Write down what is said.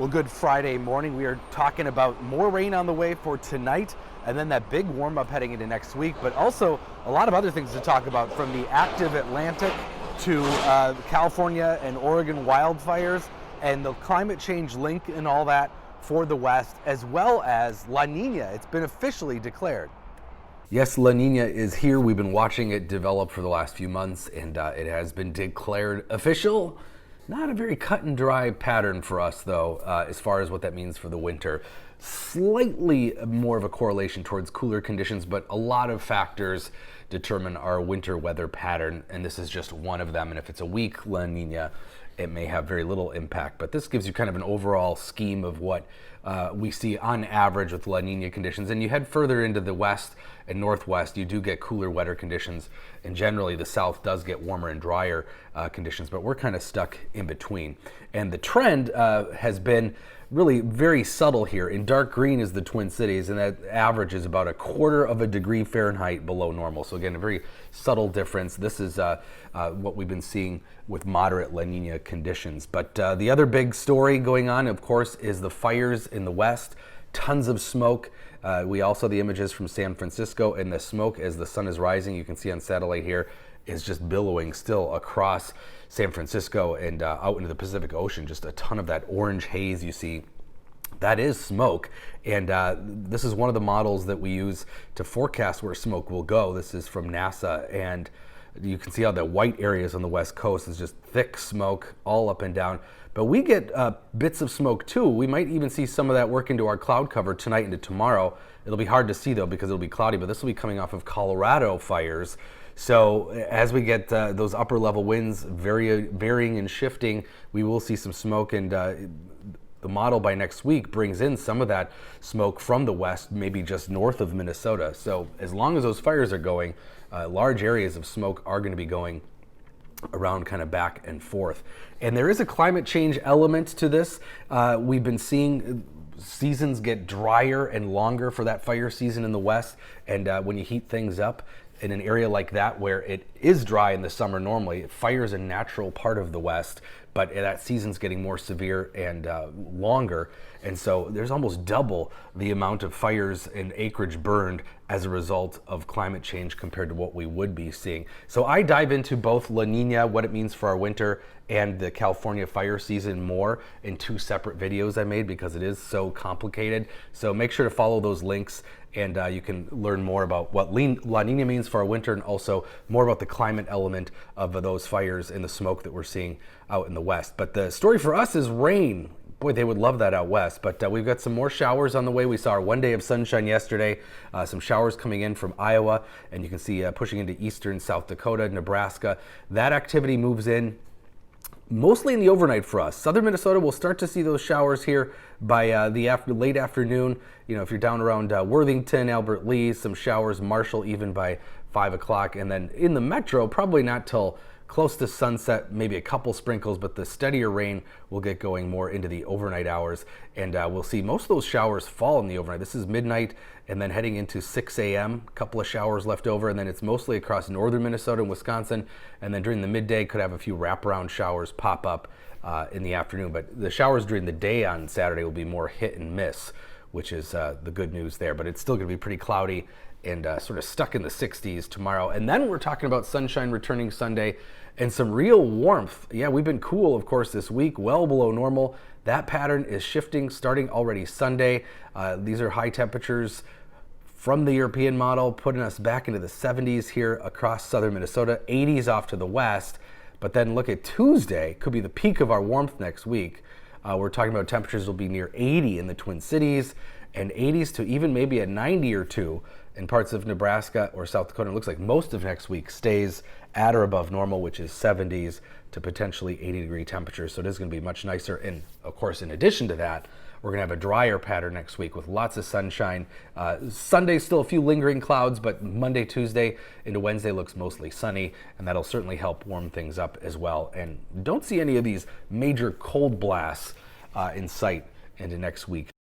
Well, good Friday morning. We are talking about more rain on the way for tonight, and then that big warm up heading into next week, but also a lot of other things to talk about, from the active Atlantic to California and Oregon wildfires and the climate change link and all that for the West, as well as La Nina. It's been officially declared. Yes, La Nina is here. We've been watching it develop for the last few months, and it has been declared official. Not a very cut and dry pattern for us, though, as far as what that means for the winter. Slightly more of a correlation towards cooler conditions, but a lot of factors determine our winter weather pattern, and this is just one of them. And if it's a weak La Nina, it may have very little impact. But this gives you kind of an overall scheme of what we see on average with La Nina conditions. And you head further into the west and northwest, you do get cooler, wetter conditions. And generally, the south does get warmer and drier conditions, but we're kind of stuck in between. And the trend has been really very subtle here. In dark green is the Twin Cities, and that average is about 1/4 of a degree Fahrenheit below normal. So again, a very subtle difference. This is what we've been seeing with moderate La Nina conditions. But the other big story going on, of course, is the fires in the west. Tons of smoke. We also the images from San Francisco, and the smoke as the sun is rising, you can see on satellite here, is just billowing still across San Francisco and out into the Pacific Ocean. Just a ton of that orange haze you see. That is smoke, and this is one of the models that we use to forecast where smoke will go. This is from NASA, and you can see how the white areas on the west coast is just thick smoke all up and down. But we get bits of smoke too. We might even see some of that work into our cloud cover tonight into tomorrow. It'll be hard to see though because it'll be cloudy, but this will be coming off of Colorado fires. So as we get those upper level winds varying and shifting, we will see some smoke, and the model by next week brings in some of that smoke from the west, maybe just north of Minnesota. So as long as those fires are going, large areas of smoke are going to be going around kind of back and forth. And there is a climate change element to this. We've been seeing seasons get drier and longer for that fire season in the west. And when you heat things up in an area like that where it is dry in the summer normally, fire is a natural part of the west, but that season's getting more severe and longer. And so there's almost double the amount of fires and acreage burned as a result of climate change compared to what we would be seeing. So I dive into both La Nina, what it means for our winter, and the California fire season more in 2 separate videos I made because it is so complicated. So make sure to follow those links, and you can learn more about what La Nina means for our winter, and also more about the climate element of those fires and the smoke that we're seeing out in the west. But the story for us is rain. Boy, they would love that out west, but we've got some more showers on the way. We saw our one day of sunshine yesterday, some showers coming in from Iowa, and you can see pushing into eastern South Dakota, Nebraska. That activity moves in mostly in the overnight for us. Southern Minnesota will start to see those showers here by the late afternoon. You know, if you're down around Worthington, Albert Lee, some showers, Marshall even by 5 o'clock. And then in the metro, probably not till close to sunset, maybe a couple sprinkles, but the steadier rain will get going more into the overnight hours. And we'll see most of those showers fall in the overnight. This is midnight and then heading into 6 a.m., a couple of showers left over, and then it's mostly across northern Minnesota and Wisconsin. And then during the midday, could have a few wraparound showers pop up in the afternoon. But the showers during the day on Saturday will be more hit and miss, which is the good news there. But it's still going to be pretty cloudy and sort of stuck in the 60s tomorrow. And then we're talking about sunshine returning Sunday and some real warmth. Yeah, we've been cool, of course, this week, well below normal. That pattern is shifting starting already Sunday. These are high temperatures from the European model, putting us back into the 70s here across southern Minnesota, 80s off to the west. But then look at Tuesday, could be the peak of our warmth next week. We're talking about temperatures will be near 80 in the Twin Cities, and 80s to even maybe a 90 or 2 in parts of Nebraska or South Dakota. It looks like most of next week stays at or above normal, which is 70s to potentially 80-degree temperatures. So it is going to be much nicer. And of course, in addition to that, we're going to have a drier pattern next week with lots of sunshine. Sunday, still a few lingering clouds, but Monday, Tuesday into Wednesday looks mostly sunny, and that'll certainly help warm things up as well. And don't see any of these major cold blasts in sight into next week.